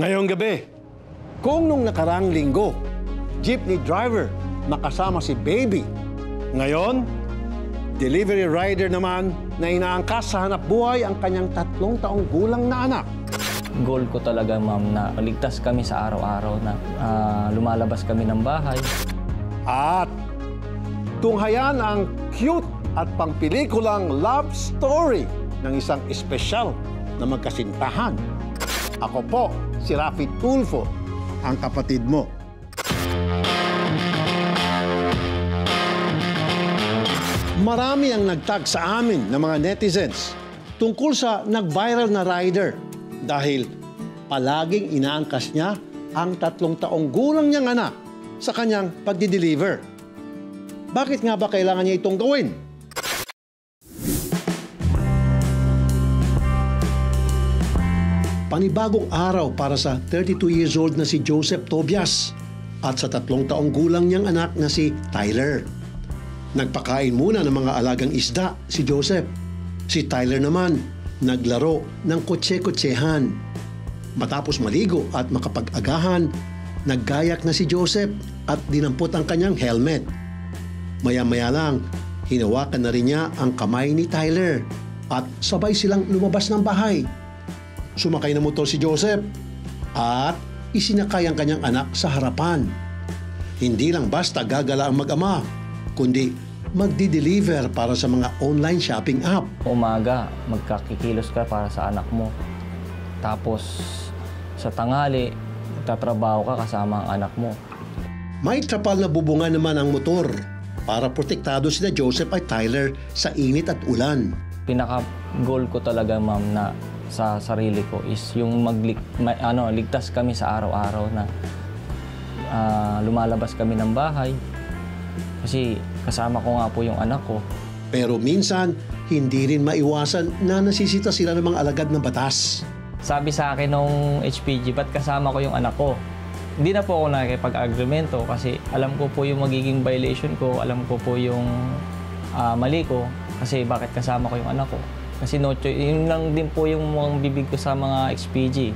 Ngayong gabi, kung nung nakaraang linggo, jeepney driver nakasama si baby. Ngayon, delivery rider naman na inaangkas sa hanap buhay ang kanyang 3 taong gulang na anak. Goal ko talaga, ma'am, na ligtas kami sa araw-araw, na lumalabas kami ng bahay. At tunghayan ang cute at pangpelikulang love story ng isang espesyal na magkasintahan. Ako po, si Rafi Tulfo, ang kapatid mo. Marami ang nagtag sa amin ng mga netizens tungkol sa nag-viral na rider dahil palaging inaangkas niya ang 3 taong gulang niyang anak sa kanyang pagdi-deliver. Bakit nga ba kailangan niya itong gawin? Panibagong araw para sa 32 years old na si Joseph Tobias at sa 3 taong gulang niyang anak na si Tyler. Nagpakain muna ng mga alagang isda si Joseph. Si Tyler naman naglaro ng kotse-kotsehan. Matapos maligo at makapag-agahan, naggayak na si Joseph at dinampot ang kanyang helmet. Maya-maya lang, hinawakan na rin niya ang kamay ni Tyler at sabay silang lumabas ng bahay. Sumakay ng motor si Joseph at isinakay ang kanyang anak sa harapan. Hindi lang basta gagala ang mag-ama, kundi magdi-deliver para sa mga online shopping app. Umaga, magkakikilos ka para sa anak mo. Tapos sa tanghali, tatrabaho ka kasama ang anak mo. May trapal na bubungan naman ang motor para protektado sina Joseph at Tyler sa init at ulan. Pinaka-goal ko talaga, ma'am, na sa sarili ko is yung ligtas kami sa araw-araw, na lumalabas kami ng bahay. Kasi kasama ko nga po yung anak ko. Pero minsan, hindi rin maiwasan na nasisita sila ng mga alagad ng batas. Sabi sa akin nung HPG, ba't kasama ko yung anak ko? Hindi na po ako nakikipag-agreemento kasi alam ko po yung magiging violation ko, alam ko po yung mali ko, kasi bakit kasama ko yung anak ko. Kasi no choice, yun lang din po yung mga bibig ko sa mga HPG.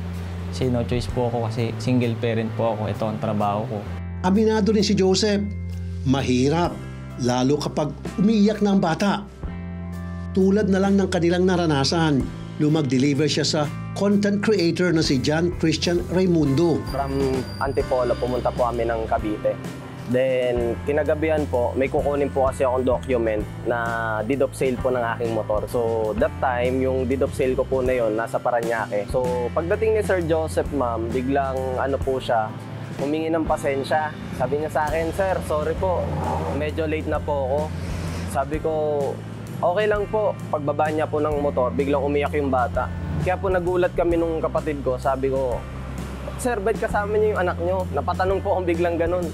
Kasi no choice po ako kasi single parent po ako, ito ang trabaho ko. Aminado rin si Joseph, mahirap, lalo kapag umiiyak na ang bata. Tulad na lang ng kanilang naranasan, lumag-deliver siya sa content creator na si John Christian Raimundo. From Antipolo, pumunta po kami ng Cavite. Then, kinagabihan po, may kukunin po kasi akong document na deed of sale po ng aking motor. So, that time, yung deed of sale ko po na yun, nasa Parañaque. So, pagdating ni Sir Joseph, ma'am, biglang ano po siya, humingi ng pasensya. Sabi niya sa akin, "Sir, sorry po, medyo late na po ako." Sabi ko, "Okay lang po." Pagbaba niya po ng motor, biglang umiyak yung bata. Kaya po nagulat kami nung kapatid ko. Sabi ko, "Sir, ba't kasama niyo yung anak niyo?" Napatanong po akong biglang ganun.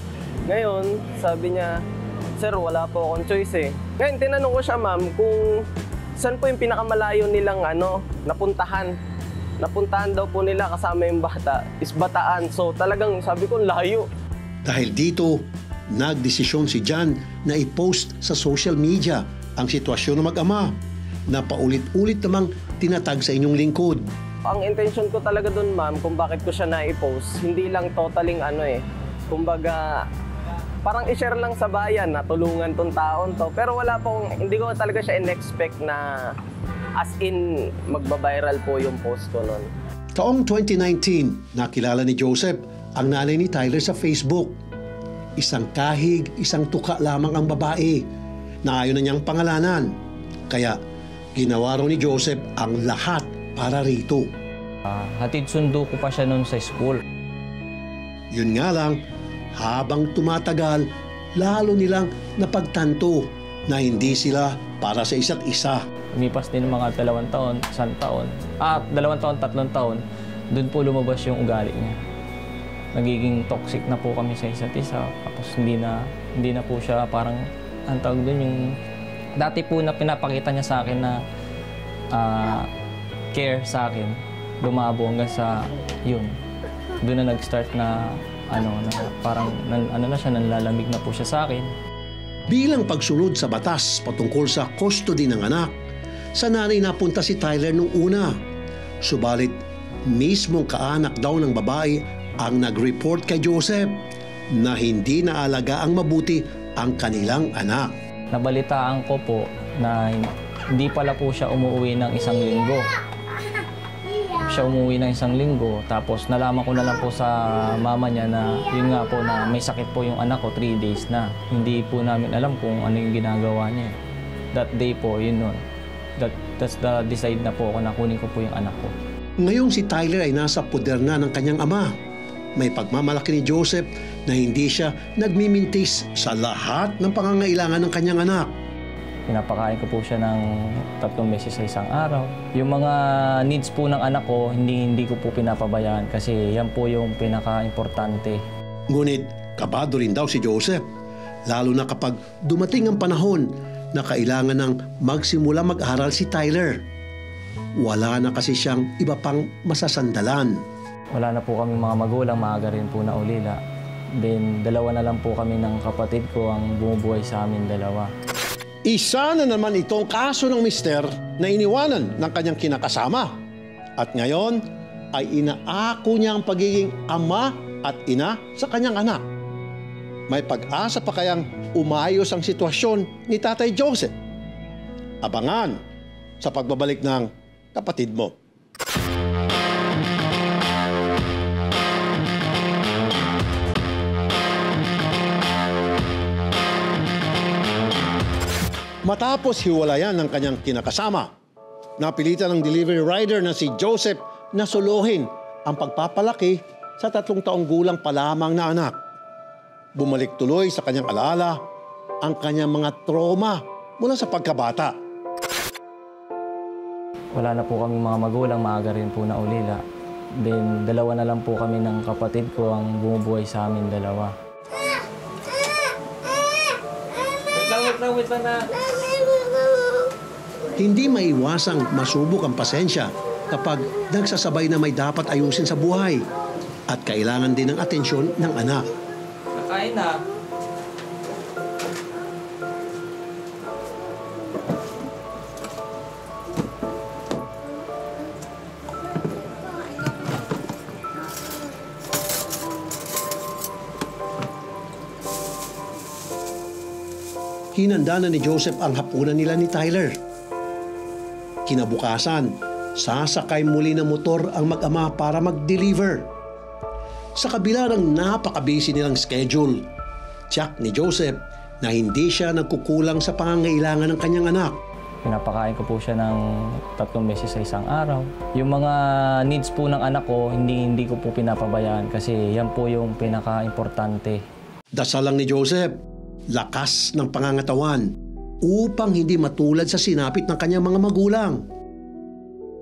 Ngayon, sabi niya, "Sir, wala po akong choice eh." Ngayon, tinanong ko siya, ma'am, kung saan po yung pinakamalayo nilang napuntahan. Napuntahan daw po nila kasama yung bata is Bataan. So talagang sabi ko, layo. Dahil dito, nagdesisyon si John na i-post sa social media ang sitwasyon ng mag-ama na paulit-ulit namang tinatag sa inyong lingkod. Ang intention ko talaga dun, ma'am, kung bakit ko siya na-i-post, hindi lang totaling kumbaga, parang i-share lang sa bayan na tulungan tong taon to. Pero hindi ko talaga siya in-expect na as in magbabiral po yung post ko nun. Taong 2019, nakilala ni Joseph ang nanay ni Tyler sa Facebook. Isang kahig, isang tuka lamang ang babae na ayaw na niyang pangalanan. Kaya ginawa raw ni Joseph ang lahat para rito. Hatid sundo ko pa siya noon sa school. Yun nga lang, habang tumatagal, lalo nilang napagtanto na hindi sila para sa isa't isa. Umipas din mga 2 taon, 1 taon. 2 taon, 3 taon, doon po lumabas yung ugali niya. Nagiging toxic na po kami sa isa't isa. Tapos hindi na po siya parang, ang tawag doon, yung dati po na pinapakita niya sa akin na care sa akin, lumabo hanggang sa yun. Doon na nag-start na parang na siya, nanlalamig na po siya sa akin. Bilang pagsunod sa batas patungkol sa custody ng anak, sa nanay napunta si Tyler nung una. Subalit, mismong kaanak daw ng babae ang nag-report kay Joseph na hindi naalaga ang mabuti ang kanilang anak. Nabalitaan ko po na hindi pala po siya umuwi ng isang linggo. Siya umuwi ng isang linggo, tapos nalaman ko na lang po sa mama niya na yun nga po na may sakit po yung anak ko, 3 days na. Hindi po namin alam kung ano yung ginagawa niya. That day po, yun nun. That's the decide na po ako na kunin ko po yung anak ko. Ngayong si Tyler ay nasa poder na ng kanyang ama. May pagmamalaki ni Joseph na hindi siya nagmimintis sa lahat ng pangangailangan ng kanyang anak. Pinapakain ko po siya ng 3 beses sa isang araw. Yung mga needs po ng anak ko, hindi ko po pinapabayaan kasi yan po yung pinaka-importante. Ngunit kabado rin daw si Joseph, lalo na kapag dumating ang panahon na kailangan ng magsimula mag-aral si Tyler. Wala na kasi siyang iba pang masasandalan. Wala na po kami mga magulang, maaga rin po na ulila. Then 2 na lang po kami ng kapatid ko ang bumubuhay sa amin 2. Isa na naman itong kaso ng mister na iniwanan ng kanyang kinakasama. At ngayon ay inaako niya ang pagiging ama at ina sa kanyang anak. May pag-asa pa kayang umayos ang sitwasyon ni Tatay Joseph? Abangan sa pagbabalik ng kapatid mo. Matapos hiwalayan ng kanyang kinakasama, napilitan ng delivery rider na si Joseph na suluhin ang pagpapalaki sa 3 taong gulang pa lamang na anak. Bumalik tuloy sa kanyang alaala ang kanyang mga trauma mula sa pagkabata. Wala na po kami mga magulang, maaga rin po na ulila. Then 2 na lang po kami ng kapatid ko ang bumubuhay sa amin 2. Wait lang na. Hindi maiwasang masubok ang pasensya kapag nagsasabay na may dapat ayusin sa buhay at kailangan din ng atensyon ng anak. Kakain na. Hinanda na ni Joseph ang hapunan nila ni Tyler. Kinabukasan, sasakay muli ng motor ang mag-ama para mag-deliver. Sa kabila ng napaka-busy nilang schedule, tiyak ni Joseph na hindi siya nagkukulang sa pangangailangan ng kanyang anak. Pinapakain ko po siya ng 3 beses sa isang araw. Yung mga needs po ng anak ko, hindi ko po pinapabayaan kasi yan po yung pinaka-importante. Dasal lang ni Joseph, lakas ng pangangatawan upang hindi matulad sa sinapit ng kanyang mga magulang.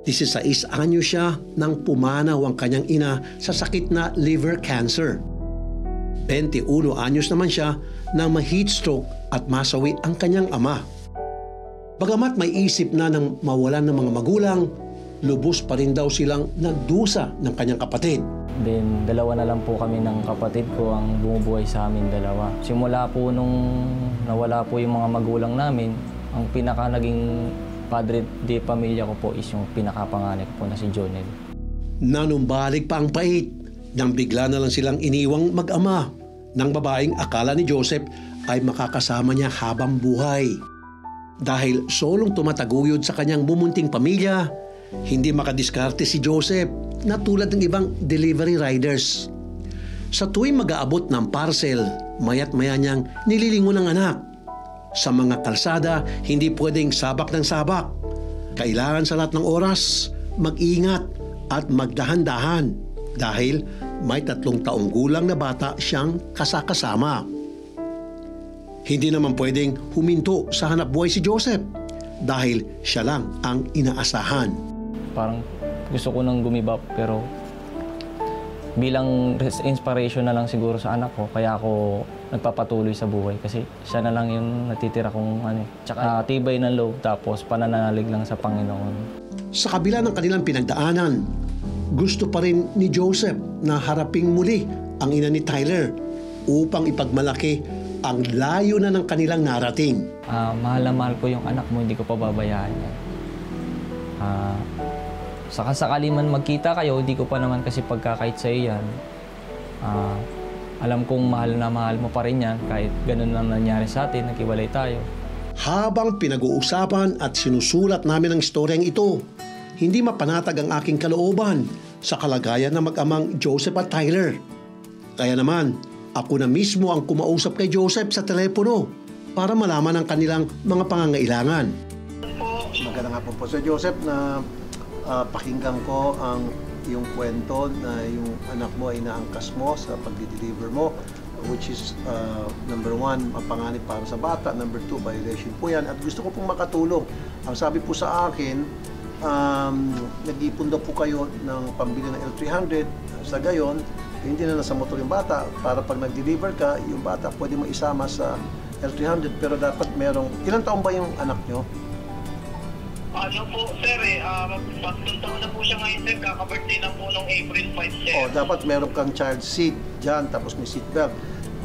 16 anyo siya nang pumanaw ang kanyang ina sa sakit na liver cancer. 21 anyos naman siya nang ma-heat stroke at masawi ang kanyang ama. Bagamat may isip na ng mawalan ng mga magulang, lubos pa rin daw silang nagdusa ng kanyang kapatid. Then 2 na lang po kami ng kapatid ko ang bumubuhay sa amin 2. Simula po nung nawala po yung mga magulang namin, ang pinaka naging padre de pamilya ko po is yung pinakapanganay ko po na si Jonel. Nanumbalik pa ang pait nang bigla na lang silang iniwang mag-ama ng babaeng akala ni Joseph ay makakasama niya habang buhay. Dahil solong tumataguyod sa kanyang bumunting pamilya, hindi makadiskarte si Joseph na tulad ng ibang delivery riders. Sa tuwing mag-aabot ng parcel, mayat maya niyang nililingon ng anak. Sa mga kalsada, hindi pwedeng sabak ng sabak. Kailangan sa lahat ng oras, mag-ingat at magdahan-dahan dahil may 3 taong gulang na bata siyang kasakasama. Hindi naman pwedeng huminto sa hanap buhay si Joseph dahil siya lang ang inaasahan. Parang gusto ko nang gumibap pero bilang inspiration na lang siguro sa anak ko, kaya ako nagpapatuloy sa buhay kasi siya na lang yung natitira kong tsaka tibay ng loob tapos pananalig lang sa Panginoon. Sa kabila ng kanilang pinagdaanan, gusto pa rin ni Joseph na haraping muli ang ina ni Tyler upang ipagmalaki ang layo na ng kanilang narating. Mahal na mahal ko yung anak mo, hindi ko pababayaan yan. Saka sakali man magkita kayo, hindi ko pa naman kasi pagkakait sa'yo yan. Alam kong mahal na mahal mo pa rin yan kahit ganun na nangyari sa atin, naghiwalay tayo. Habang pinag-uusapan at sinusulat namin ang istoryang ito, hindi mapanatag ang aking kalooban sa kalagayan ng mag-amang Joseph at Tyler. Kaya naman, ako na mismo ang kumausap kay Joseph sa telepono para malaman ang kanilang mga pangangailangan. Magandang hapon po Sir Joseph, na pakinggan ko ang iyong kwento na yung anak mo ay naangkas mo sa pag-deliver mo, which is number 1, mapanganib para sa bata, number 2, violation po yan, at gusto ko pong makatulong. Ang sabi po sa akin, nag-ipon daw po kayo ng pambili ng L300, sa gayon, hindi na nasa motor yung bata, para pag nag-deliver ka, yung bata pwede mo isama sa L300, pero dapat merong, ilang taon ba yung anak nyo? Ano po, sir, mag-bagtong taon na po siya ngayon, sir. Kaka-birthday na po nung April 5, sir. Dapat meron kang child seat dyan, tapos may seat belt.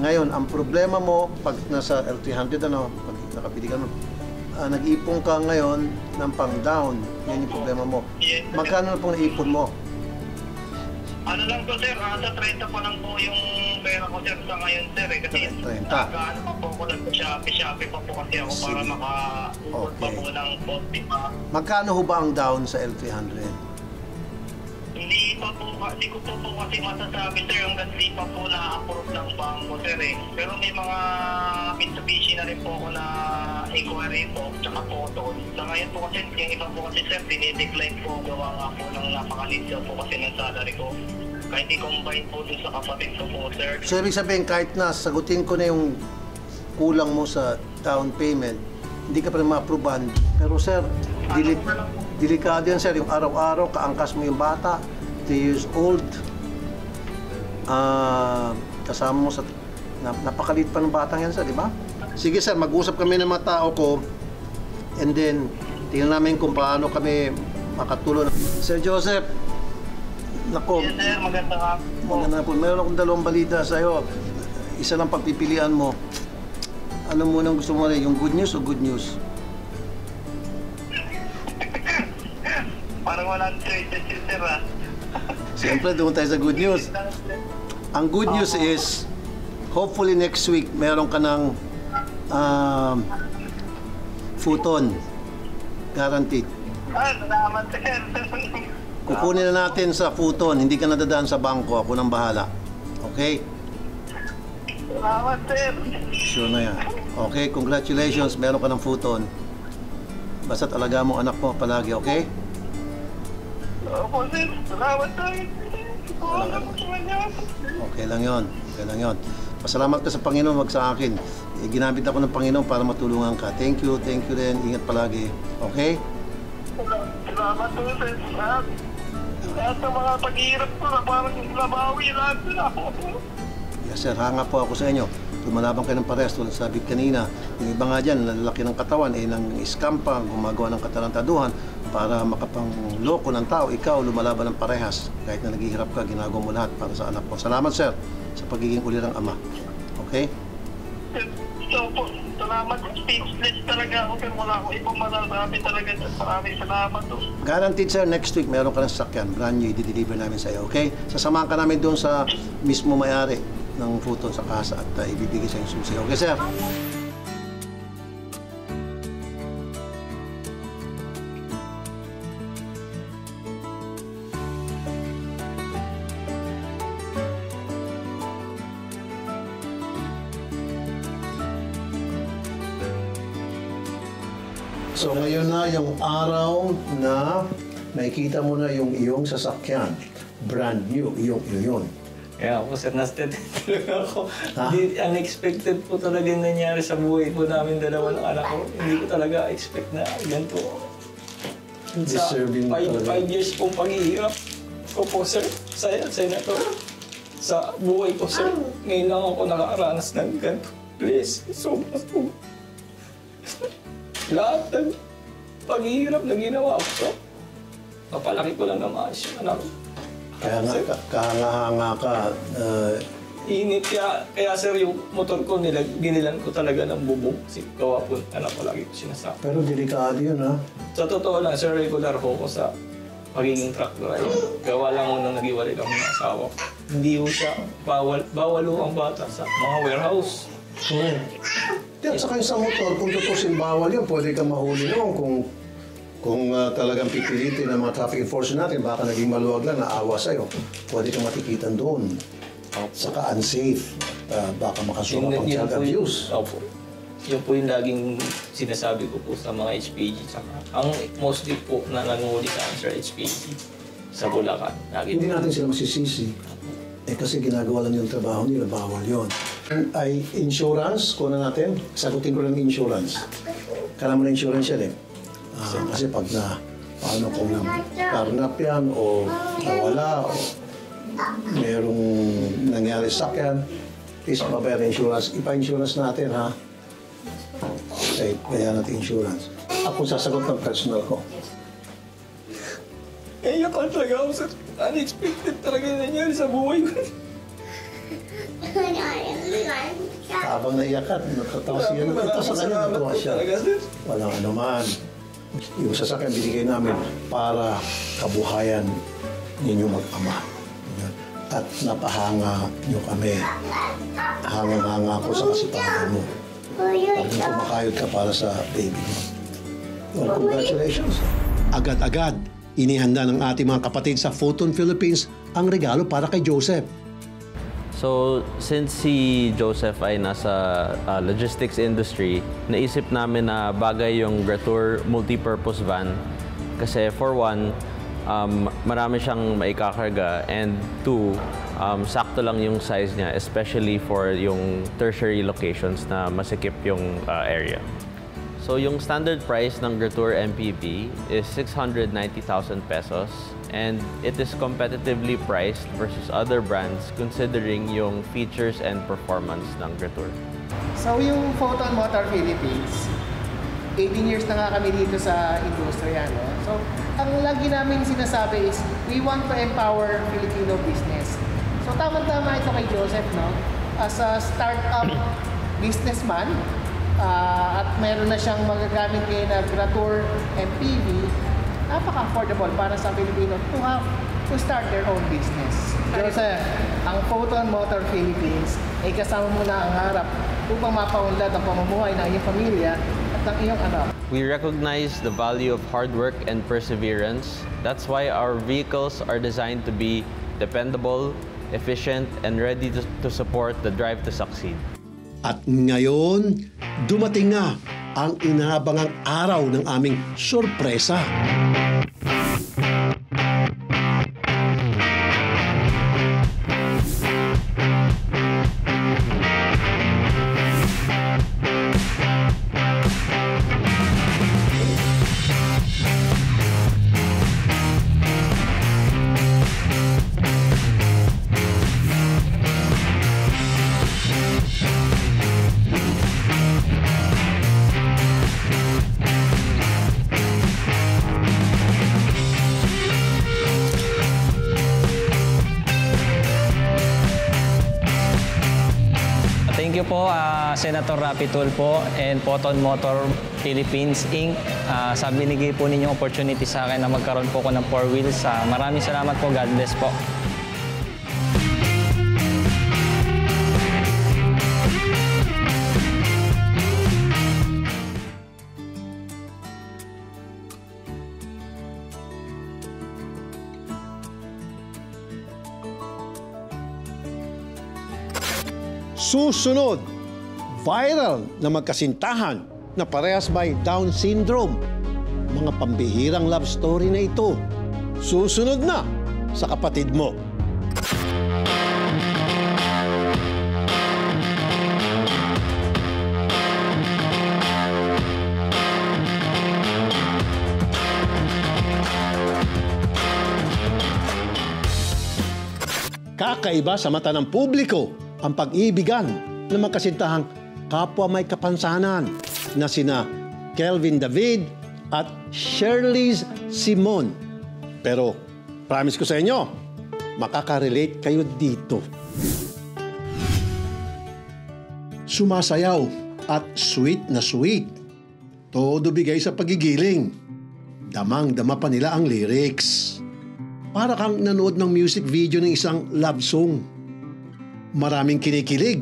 Ngayon, ang problema mo, pag nasa L300, pag nakabili ka, nag-ipon ka ngayon ng pang-down. Yan yung problema mo. Yes, Magkano na pong naipon mo? Ano lang po, sir, sa 30 pa lang po yung pera ko, sir, sa ngayon, sir. Kasi 30. ano pa po ako nag-shopee pa po kasi ako para maka-upot pa po ng posti pa. Magkano ho ba ang down sa L300? Hindi ko po kasi masasabi, sir, hanggang hindi pa po na-approve ng bangko, sir, Pero may mga Mitsubishi na rin po ako na inquiry po, tsaka photo. Sa ngayon po kasi, yung iba po kasi, sir, dinidecline po, gawa nga po ng napakalit po kasi ng salary ko. Kahit i-combine po dun sa kapatid ko po, sir. So, ibig sabihin, kahit na sagutin ko na yung kulang mo sa down payment, hindi ka pa rin ma-approvean. Pero, sir, delikado yan, sir. Yung araw-araw, kaangkas mo yung bata, 3 years old, kasama mo sa napakalit pa ng batang yan, sir, di ba? Sige, sir, mag-usap kami ng mga tao ko, and then tingnan namin kung paano kami makatulong. Sir Joseph, nako, Yes, sir, maganda nga po. maganda po. Meron akong dalawang balita sa iyo. Isa lang pagpipilian mo. Ano muna gusto mo rin, yung good news o good news? Parang walang choices yun, sir, Siyempre, doon tayo sa good news. Ang good news is, hopefully next week, meron ka ng futon. Guaranteed. Salamat, sir. Kukunin na natin sa futon. Hindi ka nadadaan sa bangko. Ako nang bahala. Okay? Salamat, sir. Sure na yan. Okay, congratulations. Meron ka ng futon. Basta't alaga mo anak mo palagi, okay? Opo, sir. Salamat, sir. Okay lang yon. Okay lang yon. Pasalamat ka sa Panginoon, wag sa akin. Ginamit ako ng Panginoon para matulungan ka. Thank you din. Ingat palagi. Okay? Salamat po, sir. Lahat ng mga paghihirap ko na parang nabawi lahat na ako. Yes, sir. Hanga po ako sa inyo. Lumalabang kayo ng parehas. Tulad sabi ko kanina, yung iba nga dyan, lalaki ng katawan, nang scam pa, gumagawa ng katarantaduhan para makapangloko ng tao. Ikaw, lumalaban ng parehas. Kahit na naghihirap ka, ginagawa mo lahat para sa anak mo. Salamat, sir, sa pagiging ulirang ama. Okay? So po, salamat. Speechless talaga ako, pero wala akong ibang masasabi talaga. Maraming salamat po. Guaranteed, sir, next week meron ka ng sasakyan. Brand new, i-deliver namin sa iyo, okay? Sasamahan ka namin doon sa mismo may-ari ng futon sa kasa at ibibigay sa yung susi. Okay, sir? So ngayon na yung araw na nakikita mo na yung iyong sasakyan. Brand new, yun. Kaya po, sir, na-steady talaga ako. Ha? Unexpected po talaga yung nangyari sa buhay po namin dalawa ng anak ko. Hindi ko talaga expect na ganito. Deserving sa 5 years pong paghihirap ko po, sir, sa Senator. Sa buhay ko, sir, ngayon lang ako nakaranas ng ganito. Please, sobra po. Lahat ng paghihirap na ginawa ko, sir, mapalaki ko lang na maayos yung anak ko. Kaya nga, kahanga-hanga ka. Init kaya sir, yung motor ko, ginilan ko talaga ng bubong. Kasi gawa po, anak ko lagi ko sinasabi. Pero delikado yun, ha? Sa totoo lang, sir, regular ho ko sa pagiging truck driver. Gawa lang ho nang nag-iwalay kami ng asawa ko. Hindi ho siya, bawal ho ang bata sa mga warehouse. At saka yung sa motor, kung tutusin bawal yun, pwede kang mahuli noon kung talagang pipilitin ng mga traffic enforcement natin, baka naging maluwag lang, naawa sa'yo, pwede kang matikitan doon. Saka unsafe, baka makasuma pang child abuse. Opo. Yun po yung laging sinasabi ko po sa mga HPG. Saka, ang mostly po na nanguhuli sa amin sa HPG, sa Bulacan. Hindi natin sila masisisi. Kasi ginagawa lang yung trabaho nila, bawal yun. Ay insurance, kuha na natin. Sagutin ko lang yung insurance. Kailangan mo na insurance yan kasi pag paano kung karnap yan o nawala o merong nangyari sa sakyan, please mabayar insurance. Ipa-insurance natin, ha? Okay, kaya natin insurance. Ako sasagot ng personal ko. Iyak ka talaga ako sa unexpected talaga nangyari sa buhay ko. Habang naiyak ka, natatawa siya. Ito sa kanya, natuwa siya. Walang anuman. Yung sasakyan binigay namin para kabuhayan ninyo mag-ama. At napahanga nyo kami. Hangang-hanga ko sa kasipagan mo. Pag kumakayod ka para sa baby mo. Well, congratulations. Agad-agad, inihanda ng ating mga kapatid sa Photon Philippines ang regalo para kay Joseph. So, since si Joseph ay nasa logistics industry, naisip namin na bagay yung Gratour multi-purpose van. Kasi for one, marami siyang maikakarga, and two, sakto lang yung size niya, especially for yung tertiary locations na masikip yung area. So, yung standard price ng Gratour MPV is 690,000 pesos. And it is competitively priced versus other brands considering yung features and performance ng Gratour. So yung Photon Motor Philippines, 18 years na nga kami dito sa industriya. No? So ang lagi namin sinasabi is, we want to empower Filipino business. So tama-tama ito kay Joseph, no? As a startup businessman, at meron na siyang magagamit ngayon na Gratour MPV, napaka-affordable para sa Pilipino to start their own business. Joseph, ang Photon Motor Philippines ay kasama mo na ang harap upang mapaunlad ang pamumuhay ng iyong pamilya at ng iyong anak. We recognize the value of hard work and perseverance. That's why our vehicles are designed to be dependable, efficient, and ready to support the drive to succeed. At ngayon, dumating na ang inaabangang araw ng aming sorpresa. Thank you po, Senator Rapi Tulfo and Photon Motor Philippines Inc. Sa binigay po ninyong opportunity sa akin na magkaroon po ko ng 4 wheels. Maraming salamat po. God bless po. Susunod, viral na magkasintahan na parehas may Down syndrome. Mga pambihirang love story na ito. Susunod na sa kapatid mo. Kakaiba sa mata ng publiko ang pag-ibigan ng magkasintahang kapwa may kapansanan na sina Kelvin David at Shirley Simon. Pero promise ko sa inyo, makaka-relate kayo dito. Sumasayaw at sweet na sweet. Todo bigay sa pagigiling. Damang-dama pa nila ang lyrics. Para kang nanood ng music video ng isang love song. Maraming kinikilig,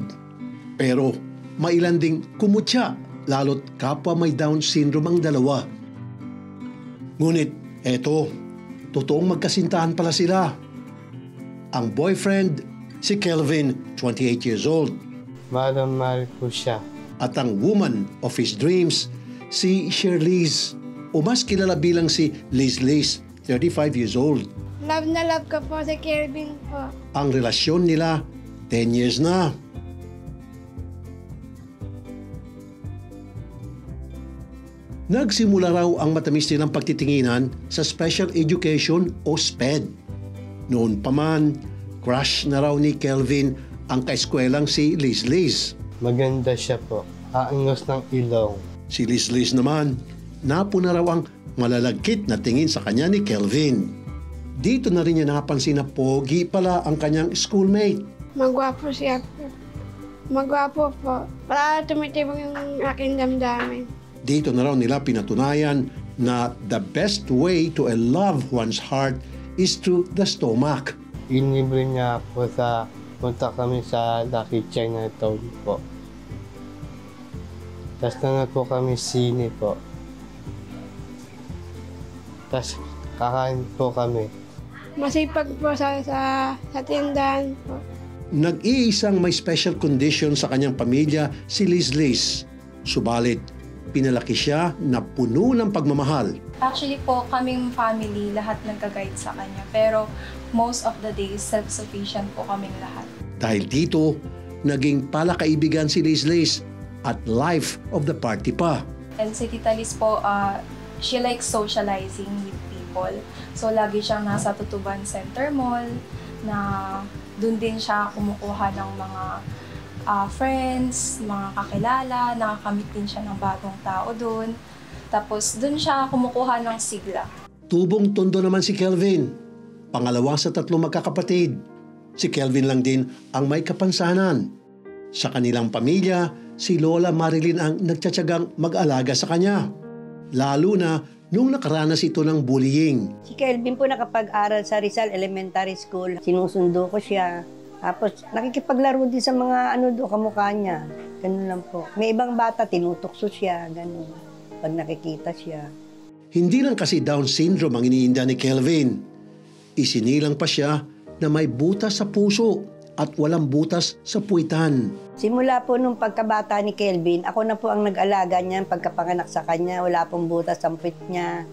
pero mailan ding kumutya, lalo't kapwa may Down syndrome ang dalawa. Ngunit eto, totoong magkasintahan pala sila. Ang boyfriend, si Kelvin, 28 years old. Mahal ko siya. At ang woman of his dreams, si Shirley's, o mas kilala bilang si Liz, 35 years old. Love na love ko po si Kelvin po. Ang relasyon nila, 10 years na. Nagsimula raw ang matamis nilang pagtitinginan sa Special Education o SPED. Noon pa man, crush na raw ni Kelvin ang kaeskwelang si Liz. Maganda siya po. Aangos ng ilong. Si Liz naman, napuna raw ang malalagkit na tingin sa kanya ni Kelvin. Dito na rin niya napansin na pogi pala ang kanyang schoolmate. Magwapo siya po. Magwapo po. Para tumitibok yung aking damdamin. Dito na raw nila pinatunayan na the best way to a loved one's heart is through the stomach. Inibre niya ako sa punta kami sa Lucky Chinatown po. Tapos nanood po kami sine po. Tapos kakain po kami. Masipag po sa tindahan po. Nag-iisang may special condition sa kanyang pamilya si Liz. Subalit, pinalaki siya na puno ng pagmamahal. Actually po, kaming family, lahat nagka-guide sa kanya. Pero most of the days, self-sufficient po kaming lahat. Dahil dito, naging palakaibigan si Liz at life of the party pa. And si Tita Liz po, she likes socializing with people. So lagi siyang nasa Tutuban Center Mall, na doon din siya kumukuha ng mga friends, mga kakilala, nakakamit din siya ng bagong tao doon. Tapos doon siya kumukuha ng sigla. Tubong tondo naman si Kelvin. Pangalawa sa 3 magkakapatid. Si Kelvin lang din ang may kapansanan. Sa kanilang pamilya, si Lola Marilyn ang nagtsatsagang mag-alaga sa kanya. Lalo na nung nakaranas ito ng bullying. Si Kelvin po nakapag-aral sa Rizal Elementary School. Sinusundo ko siya. Tapos nakikipaglaro din sa mga kamukha niya. Ganun lang po. May ibang bata, tinutukso siya. Ganun. Pag nakikita siya. Hindi lang kasi Down syndrome ang iniinda ni Kelvin. Isinilang pa siya na may butas sa puso at walang butas sa puwitan. Simula po nung pagkabata ni Kelvin, ako na po ang nag-alaga niya, pagkapanganak sa kanya, wala pong butas sa puwit niya.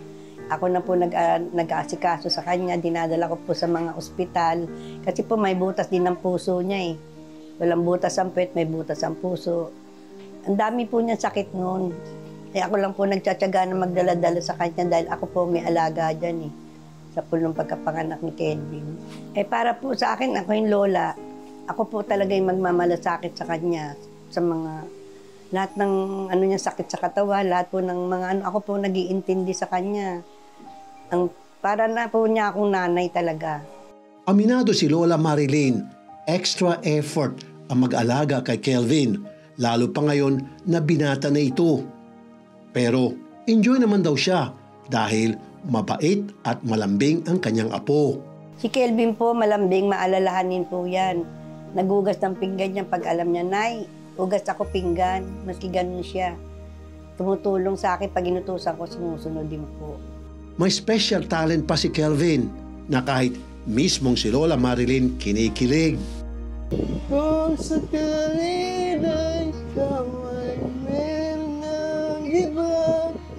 Ako na po nag-aasikaso sa kanya, dinadala ko po sa mga ospital. Kasi po may butas din ang puso niya eh. Walang butas ang puwit, may butas ang puso. Ang dami po niya sakit noon. Eh ako lang po nagtsatsaga na magdala-dala sa kanya dahil ako po may alaga dyan eh. Sa pulong pagkapanganak ni Kelvin. Eh para po sa akin, ako yung lola. Ako po talaga yung magmamalasakit sa kanya, sa mga, lahat ng niya, sakit sa katawan, lahat po ng mga ako po nag-iintindi sa kanya. Para na po niya akong nanay talaga. Aminado si Lola Marilyn, extra effort ang mag-alaga kay Kelvin, lalo pa ngayon na binata na ito. Pero enjoy naman daw siya dahil mabait at malambing ang kanyang apo. Si Kelvin po, malambing, maalalahanin po yan. Nagugas ng pinggan niya pag alam niya, Nay, ugas ako pinggan. Maski ganun siya. Tumutulong sa akin pag inutusan ko, sumusunod din po. May special talent pa si Kelvin na kahit mismong si Lola Marilyn kinikilig. Kung sakali na ikaw ay meron ng iba,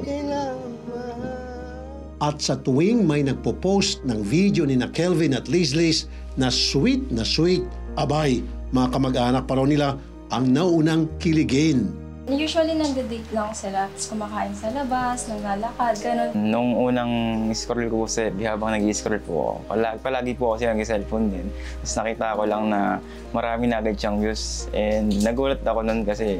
kailangan mahal. At sa tuwing may nagpo-post ng video ni na Kelvin at Liz na sweet, abay, mga kamag-anak pa raw nila ang naunang kiligin. Usually nagda-date lang sila, tapos kumakain sa labas, naglalakad, gano'n. Nung unang scroll ko sa FB, habang nag-i-scroll po ako, palagi po kasi nag-cellphone din. Tapos nakita ko lang na marami na agad siyang views. And nagulat ako nun kasi,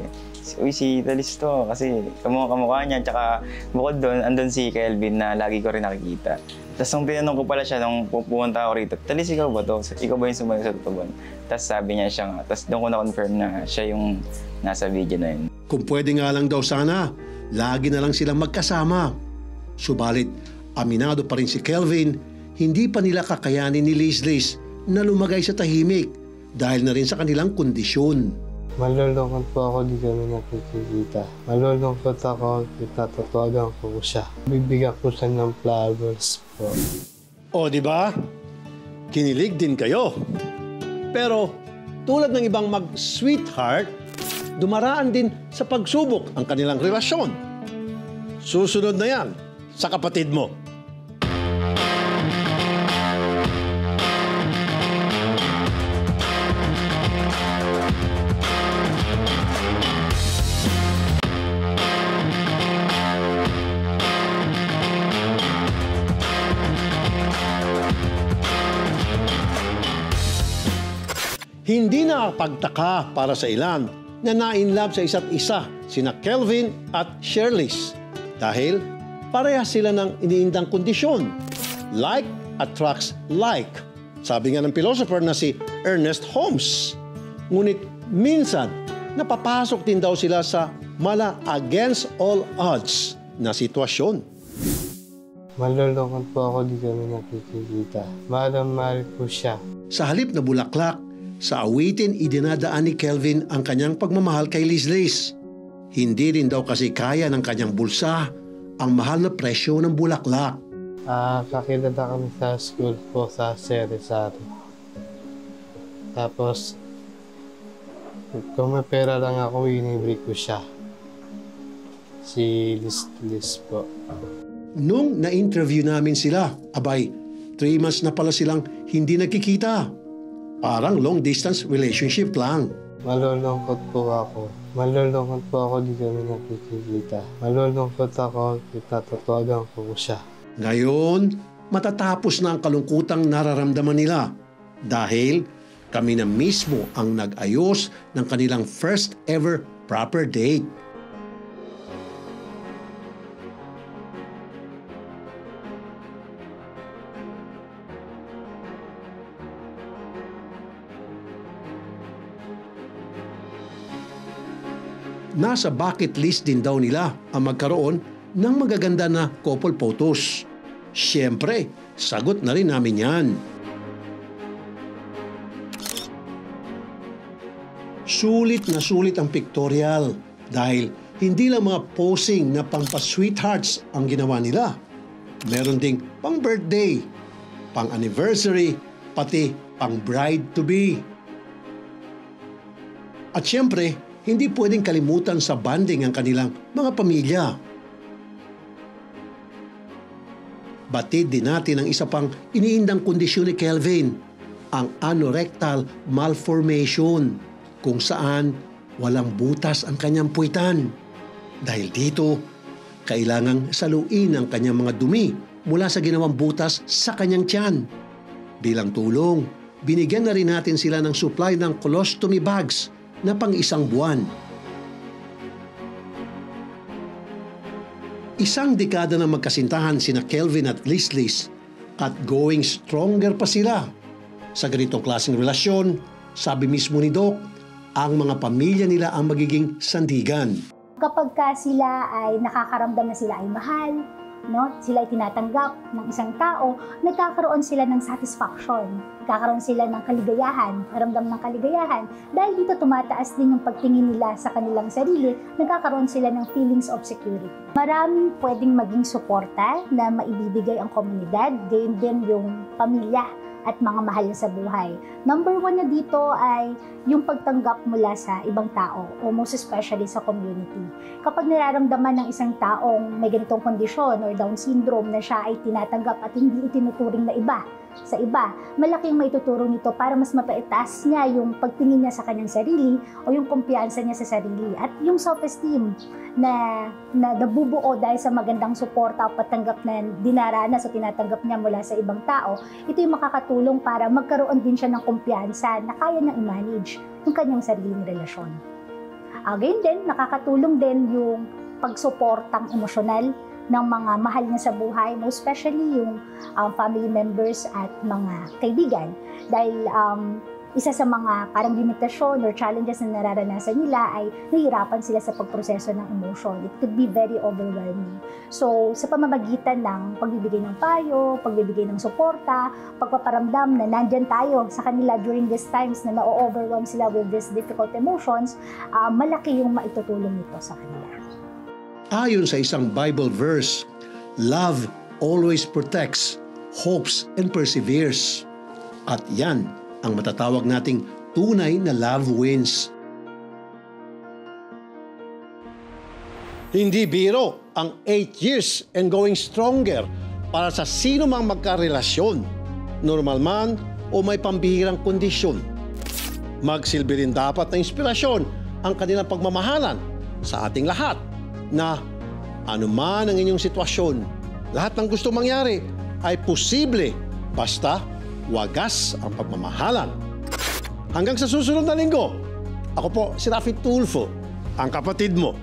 uy, si Talis to, kasi kamukha niya. Tsaka bukod doon, andun si Kelvin na lagi ko rin nakikita. Tapos nung tinanong ko pala siya nung pupunta ako rito, Talis, ikaw ba to? Ikaw ba yung sumayo sa Tutuban? Tapos sabi niya siya nga. Tapos doon ko na-confirm na siya yung nasa video na yun. Kung pwede nga lang daw sana, lagi na lang silang magkasama. Subalit, aminado pa rin si Kelvin, hindi pa nila kakayanin ni Liz na lumagay sa tahimik dahil na rin sa kanilang kondisyon. Malulungkot po ako, di kami nakikita. Malulungkot ako, tatawagan ko siya. Bibigyan ko siya ng flowers po. O, di ba? Kinilig din kayo. Pero tulad ng ibang mag-sweetheart, dumaraan din sa pagsubok ang kanilang relasyon. Susunod na yan sa kapatid mo. Hindi nakapagtaka para sa ilan na na-inlove sa isa't isa sina Kelvin at Shirley's dahil parehas sila ng iniindang kondisyon. Like attracts like. Sabi nga ng philosopher na si Ernest Holmes. Ngunit minsan, napapasok din daw sila sa mala against all odds na sitwasyon. Malulungkot po ako, di kami nakikita. Mahal po siya. Sa halip na bulaklak, sa awitin idinadaan ni Kelvin ang kanyang pagmamahal kay Liz. Hindi rin daw kasi kaya ng kanyang bulsa ang mahal na presyo ng bulaklak. Kakilala kami sa school po sa Sari-Sari. Tapos, kung may pera lang ako, inibre ko siya. Si Liz po. Nung na-interview namin sila, abay, 3 months na pala silang hindi nagkikita. Parang long-distance relationship lang. Malulungkot po ako. Malulungkot po ako, di kami nakikita. Malulungkot ako, tatawagan ko siya. Ngayon, matatapos na ang kalungkutang nararamdaman nila dahil kami na mismo ang nag-ayos ng kanilang first ever proper date. Nasa bucket list din daw nila ang magkaroon ng magaganda na couple photos. Siyempre, sagot na rin namin yan. Sulit na sulit ang pictorial dahil hindi lang mga posing na pang-pa-sweethearts ang ginawa nila. Meron ding pang-birthday, pang-anniversary, pati pang-bride-to-be. At siyempre, hindi pwedeng kalimutan sa bonding ang kanilang mga pamilya. Batid din natin ang isa pang iniindang kondisyon ni Kelvin, ang anorectal malformation, kung saan walang butas ang kanyang puwitan. Dahil dito, kailangang saluin ang kanyang mga dumi mula sa ginawang butas sa kanyang tiyan. Bilang tulong, binigyan na rin natin sila ng supply ng colostomy bags na pang-1 buwan. Isang dekada na magkasintahan sina Kelvin at Liz at going stronger pa sila. Sa ganitong klaseng relasyon, sabi mismo ni Doc, ang mga pamilya nila ang magiging sandigan. Kapag sila ay nakakaramdam na sila ay mahal, no? Sila ay tinatanggap ng isang tao, nagkakaroon sila ng satisfaction. Nagkakaroon sila ng kaligayahan, ramdam ng kaligayahan. Dahil dito tumataas din yung pagtingin nila sa kanilang sarili, nagkakaroon sila ng feelings of security. Maraming pwedeng maging suporta na maibibigay ang komunidad, gayon din yung pamilya at mga mahal sa buhay. Number 1 na dito ay yung pagtanggap mula sa ibang tao o most especially sa community. Kapag nararamdaman ng isang taong may ganitong kondisyon or Down syndrome na siya ay tinatanggap at hindi itinuturing na iba sa iba, malaking maituturo nito para mas mapaitaas niya yung pagtingin niya sa kanyang sarili o yung kumpiyansa niya sa sarili at yung self-esteem na nabubuo dahil sa magandang suporta o patanggap na dinaranas o tinatanggap niya mula sa ibang tao. Ito yung makakatulong para magkaroon din siya ng kumpiyansa na kaya niyang i-manage yung kanyang sariling relasyon. Again din, nakakatulong din yung pagsuportang emosyonal ng mga mahal niya sa buhay, most especially yung family members at mga kaibigan. Dahil isa sa mga parang limitasyon or challenges na nararanasan nila ay nahihirapan sila sa pagproseso ng emotion. It could be very overwhelming. So, sa pamamagitan ng pagbibigay ng payo, pagbibigay ng suporta, pagpaparamdam na nandyan tayo sa kanila during these times na na-overwhelm sila with these difficult emotions, malaki yung maitutulong nito sa kanila. Ayon sa isang Bible verse, love always protects, hopes, and perseveres. At yan ang matatawag nating tunay na love wins. Hindi biro ang 8 years and going stronger para sa sino mang magkarelasyon, normal man o may pambihirang kondisyon. Magsilbi rin dapat na inspirasyon ang kanilang pagmamahalan sa ating lahat na anuman ang inyong sitwasyon, lahat ng gusto mangyari ay posible basta wagas ang pagmamahalan. Hanggang sa susunod na linggo, ako po si Rafi Tulfo, ang kapatid mo